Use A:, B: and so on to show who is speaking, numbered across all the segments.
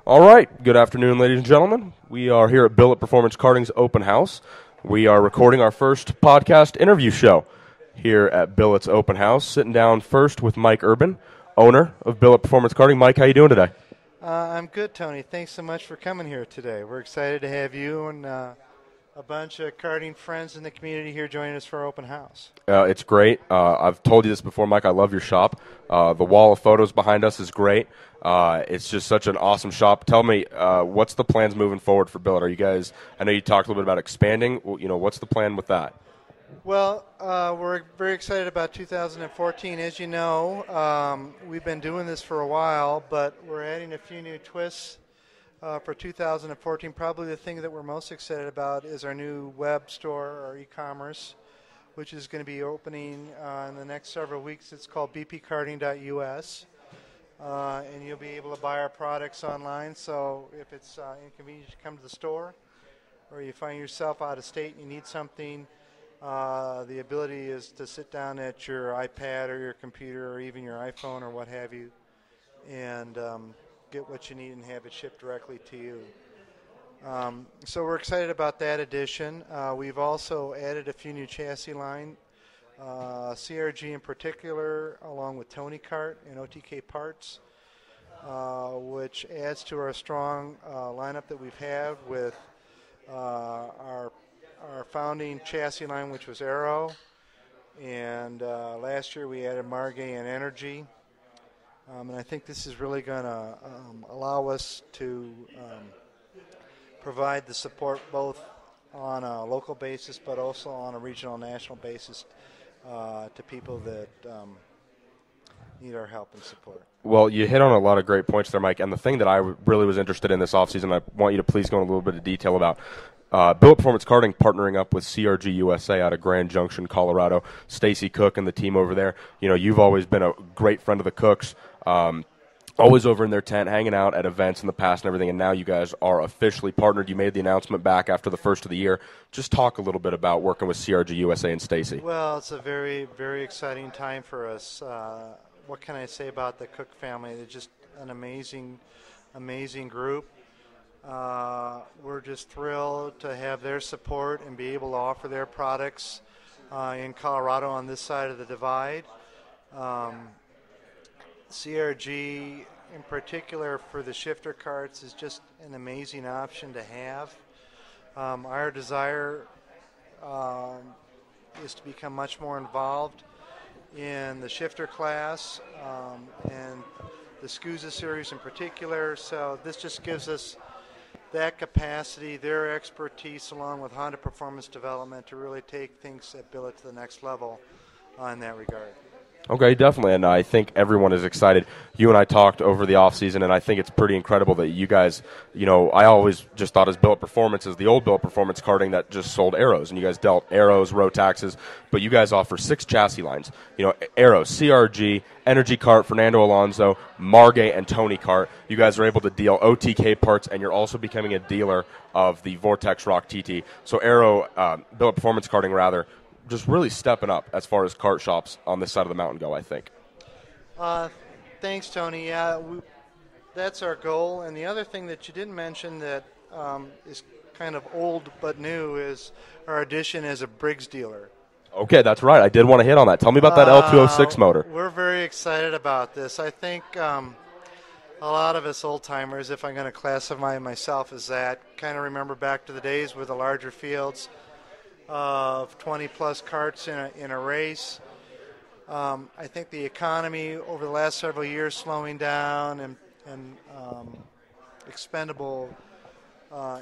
A: All right, good afternoon, ladies and gentlemen. We are here at Billet Performance Karting's open house. We are recording our first podcast interview show here at Billet's open house. Sitting down first with Mike Urban, owner of Billet Performance Karting. Mike, how you doing today?
B: I'm good, Tony. Thanks so much for coming here today. We're excited to have you and a bunch of karting friends in the community here joining us for our open house.
A: It's great. I've told you this before, Mike. I love your shop. The wall of photos behind us is great. It's just such an awesome shop. Tell me, what's the plans moving forward for Billet? Are you guys? I know you talked a little bit about expanding. What's the plan with that?
B: Well, we're very excited about 2014. As you know, we've been doing this for a while, but we're adding a few new twists for 2014. Probably the thing that we're most excited about is our new web store, our e-commerce, which is going to be opening in the next several weeks. It's called bpkarting.us. And you'll be able to buy our products online. So if it's inconvenient to come to the store, or you find yourself out of state and you need something, the ability is to sit down at your iPad or your computer or even your iPhone or what have you and get what you need and have it shipped directly to you. So we're excited about that addition. We've also added a few new chassis line. CRG in particular, along with Tony Kart and OTK Parts, which adds to our strong lineup that we've had with our founding chassis line, which was Aero, and last year we added Margay and Energy, and I think this is really going to allow us to provide the support both on a local basis but also on a regional and national basis to people that need our help and support.
A: Well, you hit on a lot of great points there, Mike. And the thing that I really was interested in this offseason, I want you to please go in a little bit of detail about Billet Performance Karting partnering up with CRG USA out of Grand Junction, Colorado. Stacy Cook and the team over there. You've always been a great friend of the Cooks. Always over in their tent, hanging out at events in the past and everything, and now you guys are officially partnered. You made the announcement back after the first of the year. Just talk a little bit about working with CRG USA and Stacy.
B: Well, it's a very, very exciting time for us. What can I say about the Cook family? They're just an amazing, amazing group. We're just thrilled to have their support and be able to offer their products in Colorado on this side of the divide. CRG, in particular for the shifter carts, is just an amazing option to have. Our desire is to become much more involved in the shifter class and the SCUSA series in particular. So this just gives us that capacity, their expertise, along with Honda Performance Development to really take things at Billet to the next level in that regard.
A: Okay, definitely, and I think everyone is excited. You and I talked over the offseason, and I think it's pretty incredible that you guys, I always just thought as Billet Performance as the old Billet Performance Karting that just sold arrows, and you guys dealt arrows, Rotaxes, but you guys offer 6 chassis lines. Arrows, CRG, Energy Kart, Fernando Alonso, Margay, and Tony Kart. You guys are able to deal OTK parts, and you're also becoming a dealer of the Vortex Rock TT. So Billet Performance Karting, rather, just really stepping up as far as kart shops on this side of the mountain go, I think.
B: Thanks, Tony. Yeah, that's our goal. And the other thing that you didn't mention that is kind of old but new is our addition as a Briggs dealer.
A: Okay, that's right. I did want to hit on that. Tell me about that L206 motor.
B: We're very excited about this. I think a lot of us old-timers, if I'm going to classify myself as that, kind of remember back to the days with the larger fields of 20-plus karts in a race. I think the economy over the last several years slowing down and expendable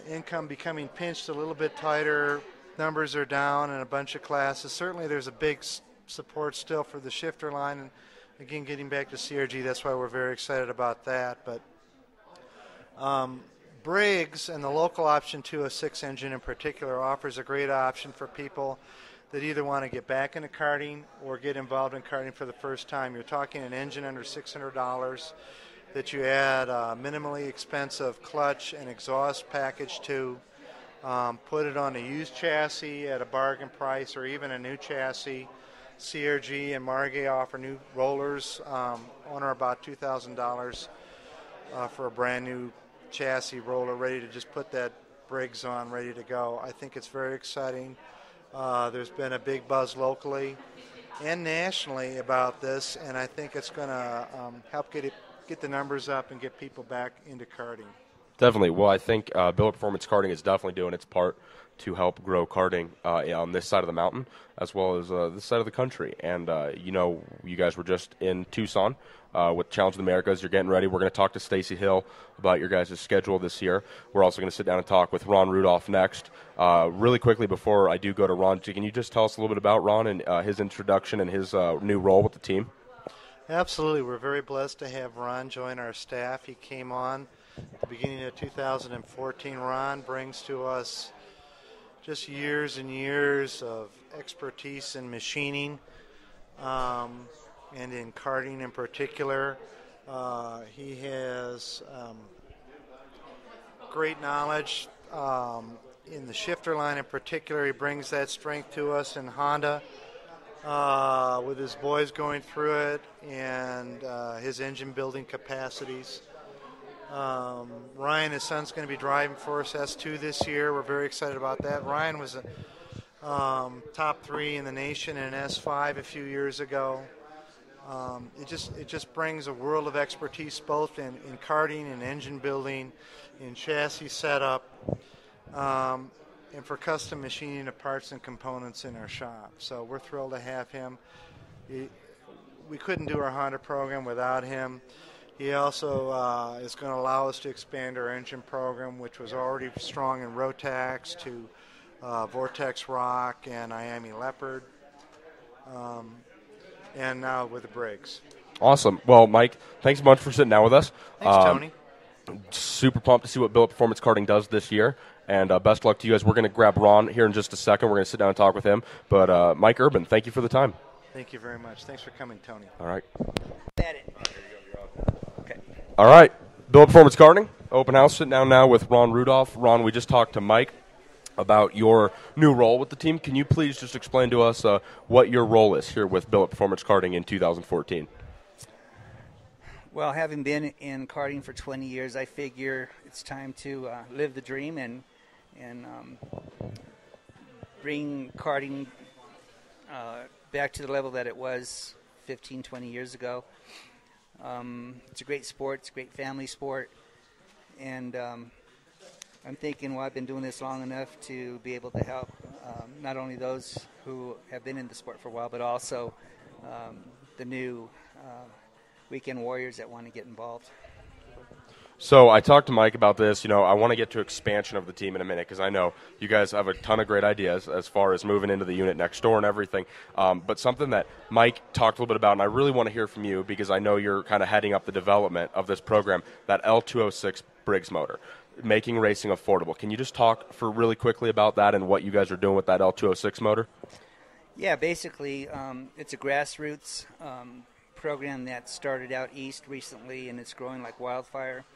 B: income becoming pinched a little bit tighter. Numbers are down in a bunch of classes. Certainly there's a big support still for the shifter line. And again, getting back to CRG, that's why we're very excited about that. But Briggs and the local option 206 engine in particular offers a great option for people that either want to get back into karting or get involved in karting for the first time. You're talking an engine under $600 that you add a minimally expensive clutch and exhaust package to, put it on a used chassis at a bargain price or even a new chassis. CRG and Margay offer new rollers on or about $2,000 for a brand new chassis roller ready to just put that Briggs on, ready to go. I think it's very exciting. There's been a big buzz locally and nationally about this, and I think it's going to help get the numbers up and get people back into karting.
A: Definitely. Well, I think Billet Performance Karting is definitely doing its part to help grow karting on this side of the mountain as well as this side of the country. And, you guys were just in Tucson with Challenge of the Americas. You're getting ready. We're going to talk to Stacy Hill about your guys' schedule this year. We're also going to sit down and talk with Ron Rudolph next. Really quickly before I do go to Ron, can you just tell us a little bit about Ron and his introduction and his new role with the team?
B: Absolutely. We're very blessed to have Ron join our staff. He came on at the beginning of 2014. Ron brings to us just years and years of expertise in machining and in karting in particular. He has great knowledge in the shifter line in particular. He brings that strength to us in Honda with his boys going through it and his engine building capacities. Ryan, his son's going to be driving for us S2 this year. We're very excited about that. Ryan was a top 3 in the nation in S5 a few years ago. It just brings a world of expertise both in karting and engine building, in chassis setup, and for custom machining of parts and components in our shop. So we're thrilled to have him. We couldn't do our Honda program without him. He also is going to allow us to expand our engine program, which was already strong in Rotax, to Vortex Rock and Miami Leopard, and now with the Briggs.
A: Awesome. Well, Mike, thanks a bunch for sitting down with us.
B: Thanks, Tony.
A: Super pumped to see what Billet Performance Karting does this year. And best of luck to you guys. We're going to grab Ron here in just a second. We're going to sit down and talk with him. But Mike Urban, thank you for the time.
B: Thank you very much. Thanks for coming, Tony.
A: All right.
C: Okay.
A: All right. Billet Performance Karting, open house. Sitting down now with Ron Rudolph. Ron, we just talked to Mike about your new role with the team. Can you please just explain to us what your role is here with Billet Performance Karting in 2014?
C: Well, having been in karting for 20 years, I figure it's time to live the dream and bring karting back to the level that it was 15, 20 years ago. It's a great sport. It's a great family sport. And I'm thinking, well, I've been doing this long enough to be able to help not only those who have been in the sport for a while, but also the new weekend warriors that want to get involved.
A: So I talked to Mike about this. I want to get to expansion of the team in a minute because I know you guys have a ton of great ideas as far as moving into the unit next door and everything. But something that Mike talked a little bit about, and I really want to hear from you because I know you're kind of heading up the development of this program, that L206 Briggs motor, making racing affordable. Can you just talk for really quickly about that and what you guys are doing with that L206 motor?
C: Yeah, basically it's a grassroots program that started out east recently, and it's growing like wildfire.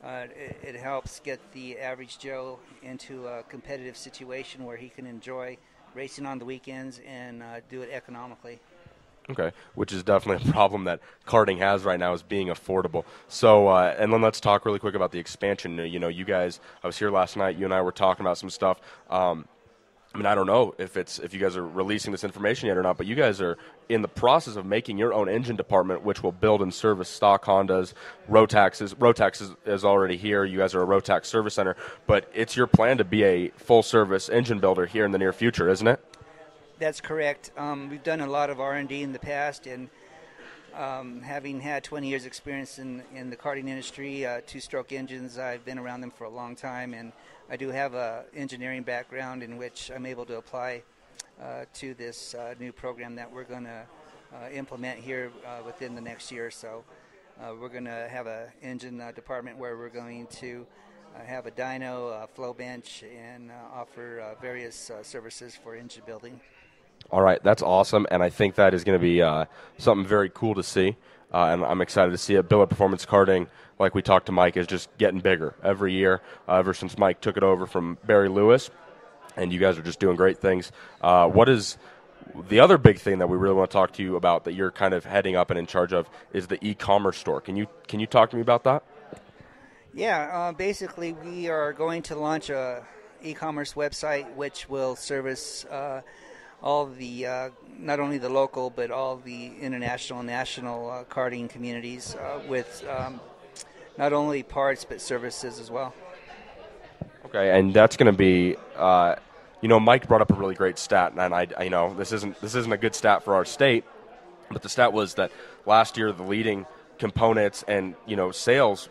C: It helps get the average Joe into a competitive situation where he can enjoy racing on the weekends and do it economically.
A: Okay, which is definitely a problem that karting has right now, is being affordable. So, and then let's talk really quick about the expansion. You guys, I was here last night, you and I were talking about some stuff. I don't know if you guys are releasing this information yet or not, but you guys are in the process of making your own engine department, which will build and service stock Hondas, Rotaxes. Rotax is already here. You guys are a Rotax service center, but it's your plan to be a full-service engine builder here in the near future, isn't it?
C: That's correct. We've done a lot of R&D in the past, and having had 20 years experience in the karting industry, two-stroke engines, I've been around them for a long time, and I do have an engineering background in which I'm able to apply to this new program that we're going to implement here within the next year or so. We're going to have an engine department where we're going to have a dyno, a flow bench, and offer various services for engine building.
A: All right, that's awesome, and I think that is going to be something very cool to see, and I'm excited to see it. Billet Performance Karting, like we talked to Mike, is just getting bigger every year, ever since Mike took it over from Barry Lewis, and you guys are just doing great things. What is the other big thing that we really want to talk to you about that you're kind of heading up and in charge of is the e-commerce store. Can you talk to me about that?
C: Yeah, basically we are going to launch a e-commerce website which will service all the not only the local but all the international and national karting communities with not only parts but services as well.
A: Okay, and that's going to be, Mike brought up a really great stat, and this isn't a good stat for our state, but the stat was that last year the leading components and sales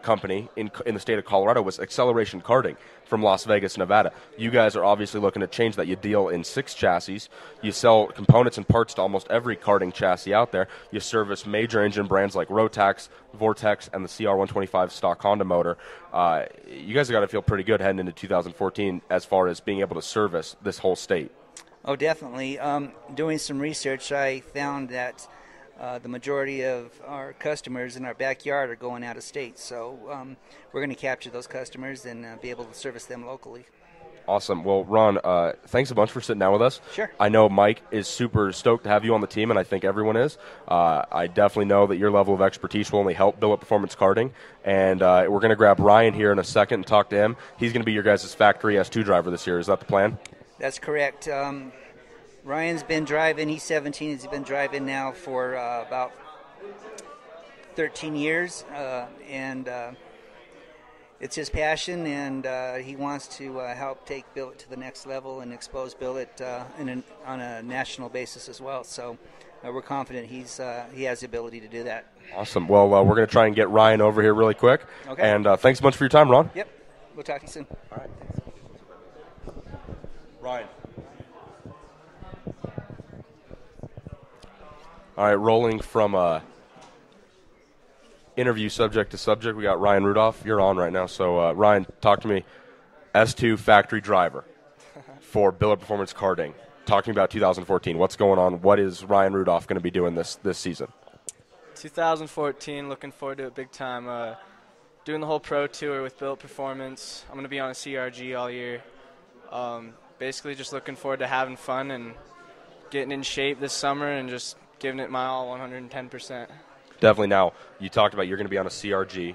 A: company in the state of Colorado was Acceleration Karting from Las Vegas, Nevada. You guys are obviously looking to change that. You deal in 6 chassis. You sell components and parts to almost every karting chassis out there. You service major engine brands like Rotax, Vortex, and the CR125 stock Honda motor. You guys have got to feel pretty good heading into 2014 as far as being able to service this whole state.
C: Oh, definitely. Doing some research, I found that the majority of our customers in our backyard are going out of state. So we're going to capture those customers and be able to service them locally.
A: Awesome. Well, Ron, thanks a bunch for sitting down with us.
C: Sure.
A: I know Mike is super stoked to have you on the team, and I think everyone is. I definitely know that your level of expertise will only help Billet Performance Karting. And we're going to grab Ryan here in a second and talk to him. He's going to be your guys' factory S2 driver this year. Is that the plan?
C: That's correct. Ryan's been driving. He's 17. He's been driving now for about 13 years, and it's his passion, and he wants to help take Billet to the next level and expose Billet on a national basis as well. So we're confident he has the ability to do that.
A: Awesome. Well, we're going to try and get Ryan over here really quick.
C: Okay.
A: And thanks so much for your time, Ron.
C: Yep. We'll talk to you soon.
A: All right. Ryan. All right, rolling from interview subject to subject, we got Ryan Rudolph. You're on right now. So, Ryan, talk to me. S2 factory driver for Billet Performance Karting. Talking about 2014. What's going on? What is Ryan Rudolph going to be doing this season?
D: 2014, looking forward to it big time. Doing the whole pro tour with Billet Performance. I'm going to be on a CRG all year. Basically just looking forward to having fun and getting in shape this summer and just giving it my all, 110%.
A: Definitely. Now, you talked about you're going to be on a CRG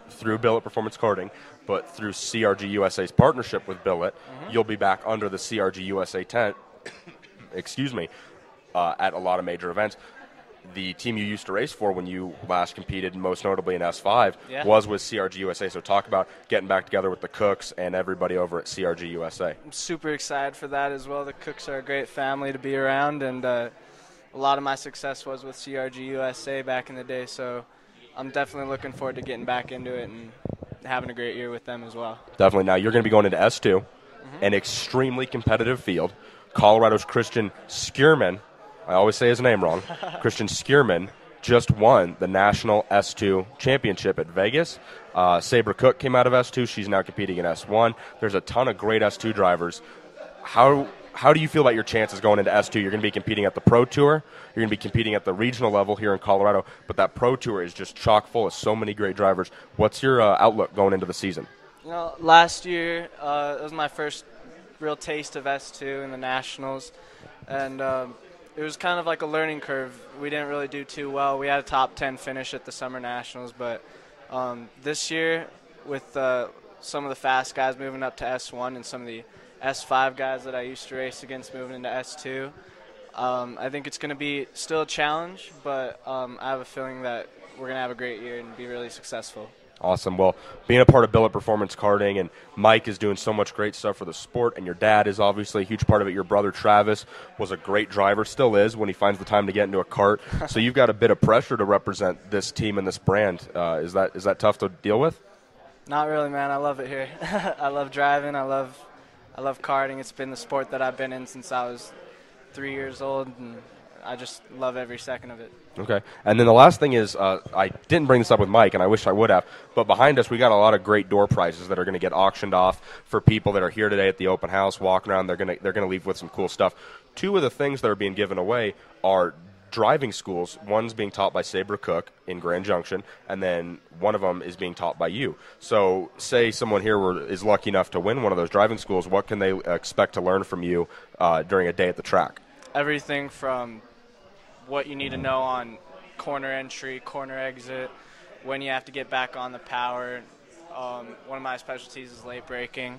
A: through Billet Performance Karting, but through CRG USA's partnership with Billet, you'll be back under the CRG USA tent, at a lot of major events. The team you used to race for when you last competed, most notably in S5, was with CRG USA. So talk about getting back together with the Cooks and everybody over at CRG USA.
D: I'm super excited for that as well. The Cooks are a great family to be around, and a lot of my success was with CRG USA back in the day. So I'm definitely looking forward to getting back into it and having a great year with them as well.
A: Definitely. Now you're going to be going into S2, an extremely competitive field. Colorado's Christian Skierman, I always say his name wrong, Christian Skierman just won the National S2 Championship at Vegas. Sabre Cook came out of S2. She's now competing in S1. There's a ton of great S2 drivers. How do you feel about your chances going into S2? You're going to be competing at the Pro Tour. You're going to be competing at the regional level here in Colorado. But that Pro Tour is just chock full of so many great drivers. What's your outlook going into the season?
D: Last year, it was my first real taste of S2 in the Nationals. And it was kind of like a learning curve. We didn't really do too well. We had a top 10 finish at the Summer Nationals. But this year, with some of the fast guys moving up to S1 and some of the S5 guys that I used to race against moving into S2, I think it's going to be still a challenge, but I have a feeling that we're going to have a great year and be really successful.
A: Awesome. Well, being a part of Billet Performance Karting, and Mike is doing so much great stuff for the sport, and your dad is obviously a huge part of it. Your brother Travis was a great driver, still is when he finds the time to get into a kart. So you've got a bit of pressure to represent this team and this brand. Is that tough to deal with?
D: Not really, man. I love it here. I love driving. I love karting. It's been the sport that I've been in since I was 3 years old, and I just love every second of it.
A: Okay. And then the last thing is, I didn't bring this up with Mike, and I wish I would have, but behind us we got a lot of great door prizes that are going to get auctioned off for people that are here today at the open house, walking around. They're going to leave with some cool stuff. Two of the things that are being given away are driving schools. One's being taught by Sabre Cook in Grand Junction, and then one of them is being taught by you. So say someone here is lucky enough to win one of those driving schools, what can they expect to learn from you during a day at the track? Everything
D: from what you need to know on corner entry, corner exit, when you have to get back on the power. One of my specialties is late braking,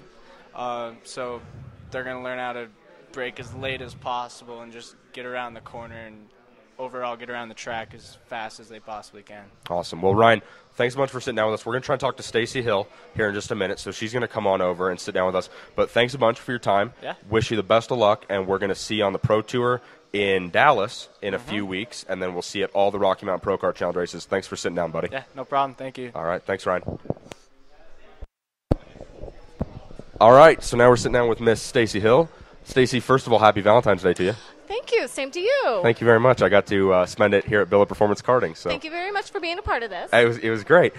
D: so they're going to learn how to brake as late as possible and just get around the corner and overall get around the track as fast as they possibly can.
A: Awesome. Well, Ryan, thanks so much for sitting down with us. We're going to try and talk to Stacy Hill here in just a minute, so she's going to come on over and sit down with us. But thanks a bunch for your time.
D: Yeah.
A: Wish you the best of luck, and we're going to see you on the Pro Tour in Dallas in a few weeks, and then we'll see you at all the Rocky Mountain Pro Kart Challenge races. Thanks for sitting down, buddy.
D: Yeah, no problem. Thank you.
A: All right. Thanks, Ryan. All right, so now we're sitting down with Miss Stacy Hill. Stacy, first of all, happy Valentine's Day to you.
E: Thank you. Same to you.
A: Thank you very much. I got to spend it here at Billet Performance Karting. So
E: thank you very much for being a part of this.
A: It was great.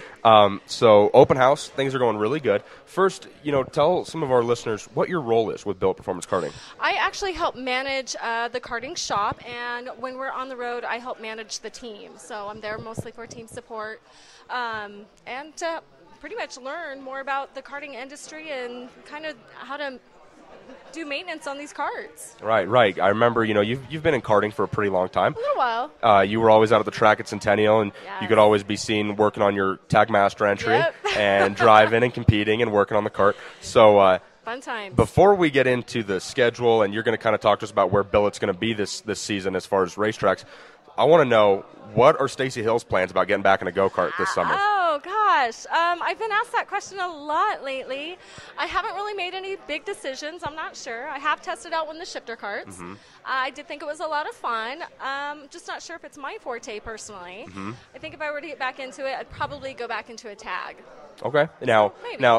A: So open house, things are going really good. First, tell some of our listeners what your role is with Billet Performance Karting.
E: I actually help manage the karting shop, and when we're on the road, I help manage the team. So I'm there mostly for team support and pretty much learn more about the karting industry and kind of how to do maintenance on these karts.
A: Right. I remember, you've been in karting for a pretty long time.
E: A little while.
A: You were always out at the track at Centennial, and
E: yes.
A: You could always be seen working on your Tag Master entry
E: Yep.
A: and driving and competing and working on the kart. So
E: fun times.
A: Before we get into the schedule, and you're going to kind of talk to us about where Billet's going to be this season as far as racetracks, I want to know, what are Stacy Hill's plans about getting back in a go-kart this summer?
E: Oh, gosh. I've been asked that question a lot lately. I haven't really made any big decisions. I'm not sure. I have tested out one of the shifter karts.
A: Mm-hmm.
E: I did think it was a lot of fun. Just not sure if it's my forte personally.
A: Mm-hmm.
E: I think if I were to get back into it, I'd probably go back into a tag.
A: Okay. Now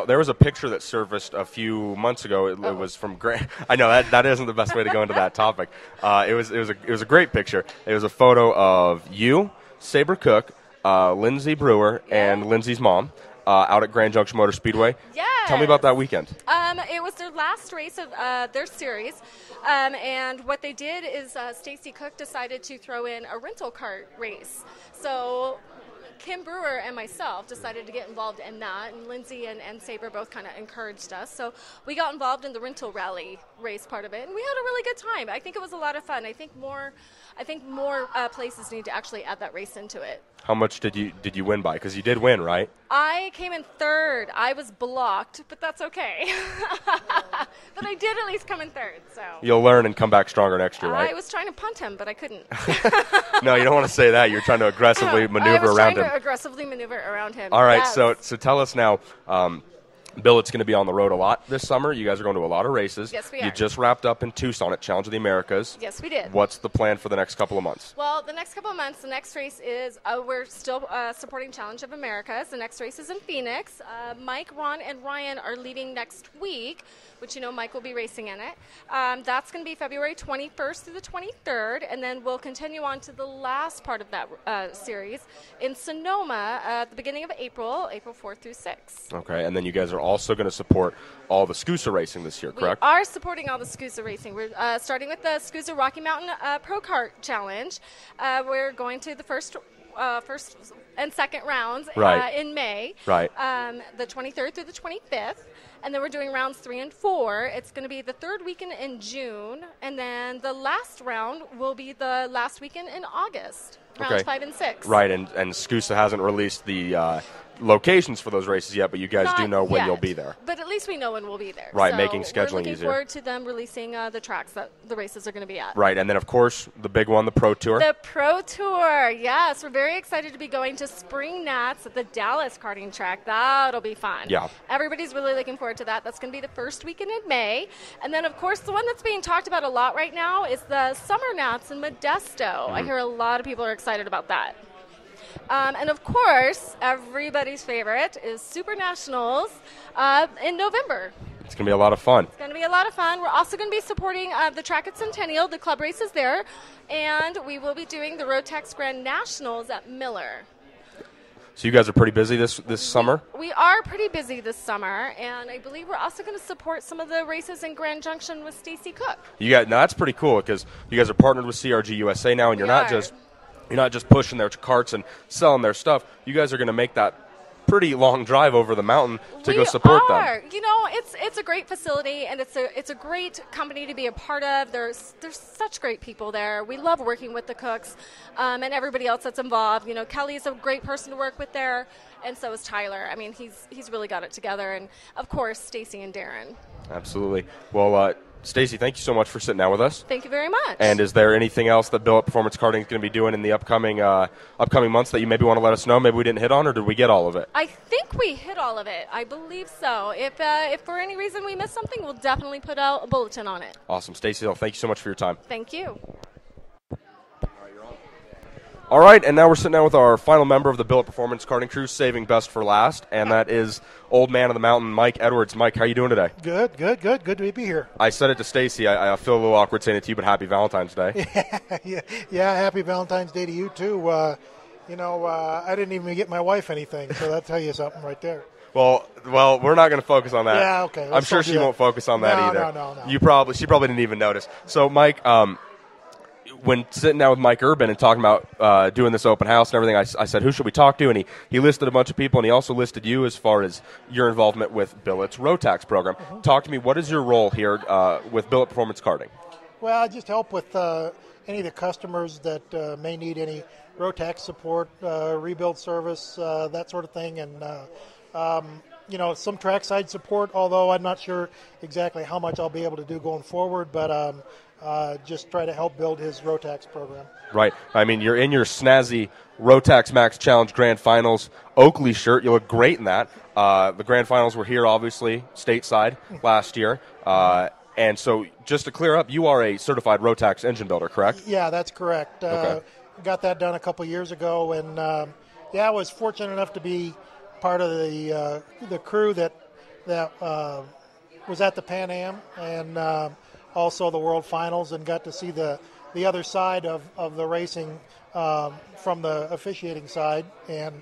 A: there was a picture that surfaced a few months ago. It was from Grant. I know that isn't the best way to go into that topic. It was a great picture. It was a photo of you, Sabre Cook, Lindsay Brewer, and Lindsay's mom out at Grand Junction Motor Speedway.
E: Yes.
A: Tell me about that weekend.
E: It was their last race of their series, and what they did is Stacy Cook decided to throw in a rental kart race. So Kim Brewer and myself decided to get involved in that, and Lindsay and Sabre both kind of encouraged us. So we got involved in the rental rally race part of it, and we had a really good time. I think it was a lot of fun. I think more places need to actually add that race into it.
A: How much did you win by? Because you did win, right?
E: I came in third. I was blocked, but that's okay. But I did at least come in third. So
A: you'll learn and come back stronger next year, right?
E: I was trying to punt him, but I couldn't.
A: No, you don't want to say that. You're trying to aggressively maneuver around him.
E: Aggressively maneuver around him.
A: All right,
E: yes.
A: so tell us now. Billet's going to be on the road a lot this summer. You guys are going to a lot of races.
E: Yes, we are.
A: You just wrapped up in Tucson at Challenge of the Americas.
E: Yes, we did.
A: What's the plan for the next couple of months?
E: Well, the next couple of months, the next race is, we're still supporting Challenge of Americas. The next race is in Phoenix. Mike, Ron, and Ryan are leaving next week, which Mike will be racing in it. That's going to be February 21st through the 23rd, and then we'll continue on to the last part of that series in Sonoma at the beginning of April 4th through 6th.
A: Okay, and then you guys are also going to support all the SCUSA racing this year, correct?
E: We are supporting all the SCUSA racing. We're starting with the SCUSA Rocky Mountain Pro Kart Challenge. We're going to the first and second rounds in May.
A: Right.
E: The 23rd through the 25th. And then we're doing rounds 3 and 4. It's going to be the third weekend in June. And then the last round will be the last weekend in August. Rounds 5 and 6.
A: Right, and SCUSA hasn't released the locations for those races yet, but you guys do know when you'll be there.
E: But at least we know when we'll be there.
A: Right,
E: so
A: making scheduling easier.
E: We're looking forward to them releasing the tracks that the races are going to be at.
A: Right, and then, of course, the big one, the Pro Tour.
E: The Pro Tour, yes. We're very excited to be going to Spring Nats at the Dallas karting track. That'll be fun.
A: Yeah.
E: Everybody's really looking forward to that. That's going to be the first weekend in May. And then, of course, the one that's being talked about a lot right now is the Summer Nats in Modesto. Mm-hmm. I hear a lot of people are excited about that. And, of course, everybody's favorite is Super Nationals in November.
A: It's going to be a lot of fun.
E: It's going to be a lot of fun. We're also going to be supporting the track at Centennial, the club races there, and we will be doing the Rotax Grand Nationals at Miller.
A: So you guys are pretty busy this summer?
E: We are pretty busy this summer, and I believe we're also going to support some of the races in Grand Junction with Stacy Cook.
A: Now that's pretty cool because you guys are partnered with CRG USA now, and you're not just pushing their carts and selling their stuff. You guys are going to make that pretty long drive over the mountain to go support them.
E: You know, it's a great facility, and it's a great company to be a part of. There's such great people there. We love working with the cooks and everybody else that's involved. You know, Kelly's a great person to work with there, and so is Tyler. I mean, he's really got it together, and of course, Stacy and Darren.
A: Absolutely. Well, Stacy, thank you so much for sitting down with us.
E: Thank you very much.
A: And is there anything else that Billet Performance Karting is going to be doing in the upcoming months that you maybe want to let us know? Maybe we didn't hit on, or did we get all of it?
E: I think we hit all of it. I believe so. If for any reason we missed something, we'll definitely put out a bulletin on it.
A: Awesome. Stacy Hill, thank you so much for your time.
E: Thank you.
A: All right, and now we're sitting down with our final member of the Billet Performance Karting crew, saving best for last, and that is Old Man of the Mountain, Mike Edwards. Mike, how are you doing today?
F: Good. Good to be here.
A: I said it to Stacy. I feel a little awkward saying it to you, but happy Valentine's Day.
F: Yeah, happy Valentine's Day to you, too. I didn't even get my wife anything, so that'll tell you something right there.
A: Well, we're not going to focus on that.
F: Yeah, okay.
A: I'm sure she won't focus on that either.
F: No.
A: She probably didn't even notice. So, Mike, when sitting down with Mike Urban and talking about doing this open house and everything, I said, who should we talk to? And he listed a bunch of people, and he also listed you as far as your involvement with Billet's Rotax program. Mm-hmm. Talk to me. What is your role here with Billet Performance Karting?
F: Well, I just help with any of the customers that may need any Rotax support, rebuild service, that sort of thing, and some trackside support, although I'm not sure exactly how much I'll be able to do going forward, but just try to help build his Rotax program.
A: Right. I mean, you're in your snazzy Rotax Max Challenge Grand Finals Oakley shirt. You look great in that. The Grand Finals were here, obviously, stateside last year. And so just to clear up, you are a certified Rotax engine builder, correct?
F: Yeah, that's correct.
A: Okay.
F: Got that done a couple years ago, and I was fortunate enough to be part of the crew that was at the Pan Am and also the World Finals, and got to see the other side of the racing from the officiating side, and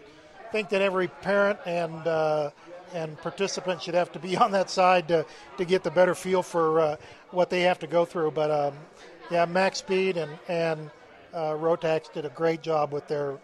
F: think that every parent and participant should have to be on that side to get the better feel for what they have to go through. But Max Speed and Rotax did a great job with their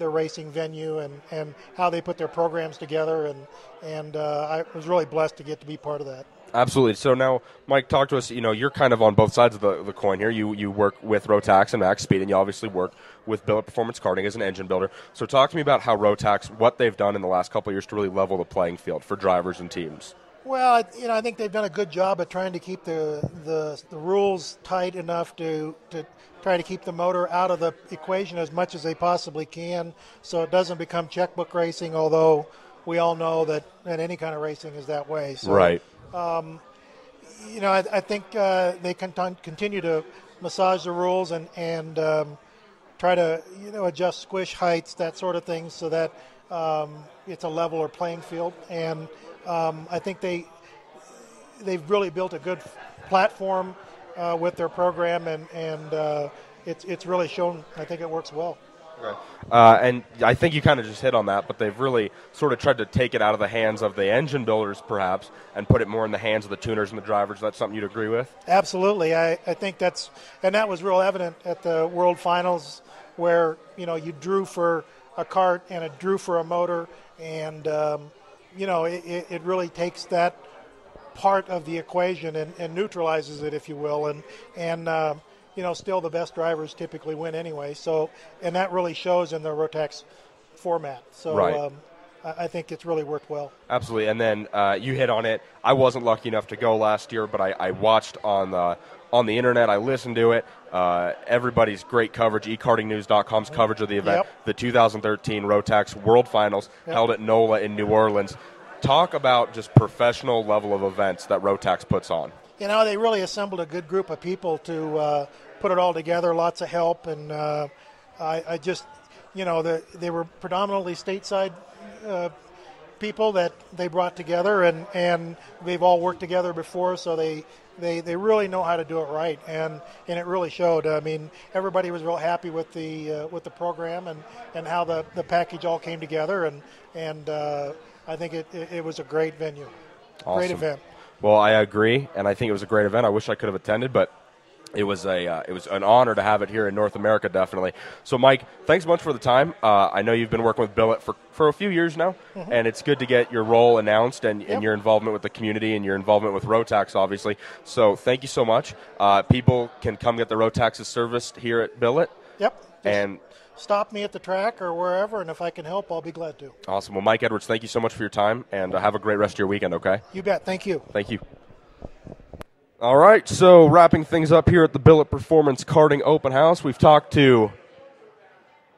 F: racing venue and how they put their programs together, and I was really blessed to get to be part of that.
A: Absolutely. So now, Mike, talk to us. You know, you're kind of on both sides of the coin here. You work with Rotax and Max Speed, and you obviously work with Billet Performance Karting as an engine builder. So talk to me about how Rotax, what they've done in the last couple of years to really level the playing field for drivers and teams.
F: Well, I think they've done a good job at trying to keep the rules tight enough to try to keep the motor out of the equation as much as they possibly can, so it doesn't become checkbook racing, although we all know that any kind of racing is that way. So,
A: right.
F: I think they continue to massage the rules and try to adjust squish heights, that sort of thing, so that it's a leveler playing field. And I think they've really built a good platform with their program, and it's really shown. I think it works well.
A: Okay. And I think you kind of just hit on that, but they've really sort of tried to take it out of the hands of the engine builders, perhaps, and put it more in the hands of the tuners and the drivers. That's something you'd agree with?
F: Absolutely. I think that was real evident at the World Finals, where you drew for a kart and it drew for a motor, and it really takes that part of the equation and neutralizes it, if you will, and still the best drivers typically win anyway. So, and that really shows in the Rotax format. So,
A: right.
F: I think it's really worked well.
A: Absolutely. And then you hit on it. I wasn't lucky enough to go last year, but I watched on the internet. I listened to it. Everybody's great coverage, ekartingnews.com's coverage of the event.
F: Yep.
A: The 2013 Rotax World Finals held at NOLA in New Orleans. Talk about just professional level of events that Rotax puts on.
F: They really assembled a good group of people to put it all together, lots of help, and I just, they were predominantly stateside people that they brought together, and they've all worked together before, so they really know how to do it right, and it really showed. I mean, everybody was real happy with the program and how the package all came together, and I think it was a great venue,
A: Awesome.
F: Great event.
A: Well, I agree, and I think it was a great event. I wish I could have attended, but It was an honor to have it here in North America, definitely. So, Mike, thanks a bunch for the time. I know you've been working with Billet for a few years now, and it's good to get your role announced and your involvement with the community and your involvement with road tax, obviously. So, thank you so much. People can come get the road taxes serviced here at Billet.
F: Yep.
A: And
F: stop me at the track or wherever, and if I can help, I'll be glad to.
A: Awesome. Well, Mike Edwards, thank you so much for your time, and have a great rest of your weekend, okay?
F: You bet. Thank you.
A: Thank you. All right, so wrapping things up here at the Billet Performance Karting Open House, we've talked to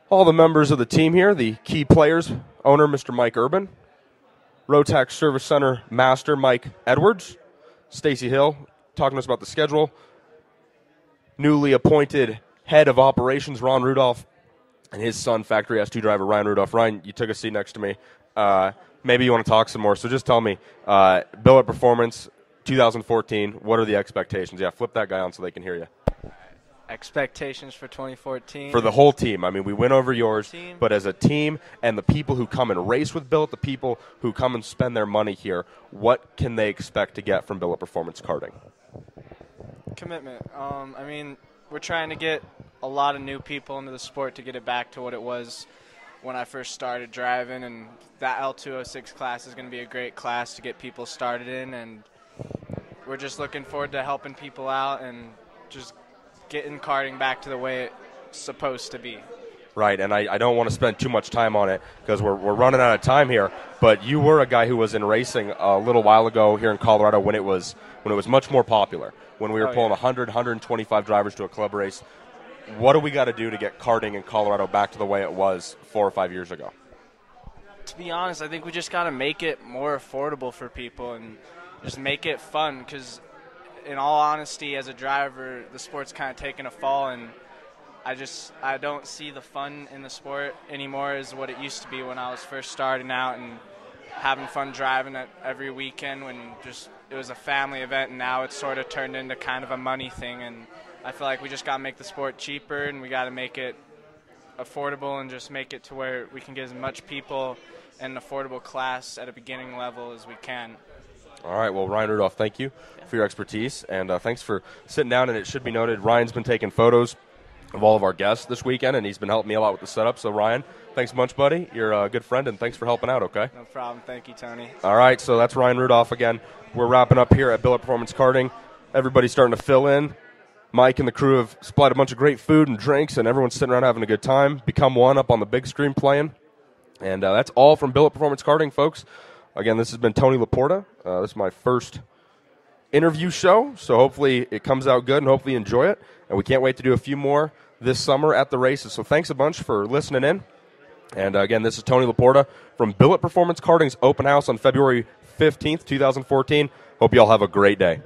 A: all the members of the team here, the key players, owner Mr. Mike Urban, Road Tax Service Center Master Mike Edwards, Stacy Hill, talking to us about the schedule, newly appointed head of operations Ron Rudolph, and his son, Factory S2 driver Ryan Rudolph. Ryan, you took a seat next to me. Maybe you want to talk some more, so just tell me, Billet Performance 2014, what are the expectations? Yeah, flip that guy on so they can hear you.
D: Expectations for 2014?
A: For the whole team. I mean, we went over yours, but as a team and the people who come and race with Billet, the people who come and spend their money here, what can they expect to get from Billet Performance Karting?
D: Commitment. I mean, we're trying to get a lot of new people into the sport to get it back to what it was when I first started driving, and that L206 class is going to be a great class to get people started in, and we're just looking forward to helping people out and just getting karting back to the way it's supposed to be.
A: Right, and I don't want to spend too much time on it because we're running out of time here, but you were a guy who was in racing a little while ago here in Colorado when it was much more popular, when we were pulling 100, 125 drivers to a club race. What do we got to do to get karting in Colorado back to the way it was 4 or 5 years ago?
D: To be honest, I think we just got to make it more affordable for people and just make it fun, because in all honesty, as a driver, the sport's kind of taken a fall, and I don't see the fun in the sport anymore as what it used to be when I was first starting out and having fun driving it every weekend when just it was a family event, and now it's sort of turned into kind of a money thing, and I feel like we just got to make the sport cheaper, and we got to make it affordable and just make it to where we can get as much people in an affordable class at a beginning level as we can.
A: All right, well, Ryan Rudolph, thank you for your expertise, and thanks for sitting down. And it should be noted, Ryan's been taking photos of all of our guests this weekend, and he's been helping me a lot with the setup. So, Ryan, thanks much, buddy. You're a good friend, and thanks for helping out, okay?
D: No problem. Thank you, Tony.
A: All right, so that's Ryan Rudolph again. We're wrapping up here at Billet Performance Karting. Everybody's starting to fill in. Mike and the crew have supplied a bunch of great food and drinks, and everyone's sitting around having a good time. Become One up on the big screen playing. And that's all from Billet Performance Karting, folks. Again, this has been Tony Laporta. This is my first interview show, so hopefully it comes out good and hopefully you enjoy it. And we can't wait to do a few more this summer at the races. So thanks a bunch for listening in. And again, this is Tony Laporta from Billet Performance Karting's Open House on February 15th, 2014. Hope you all have a great day.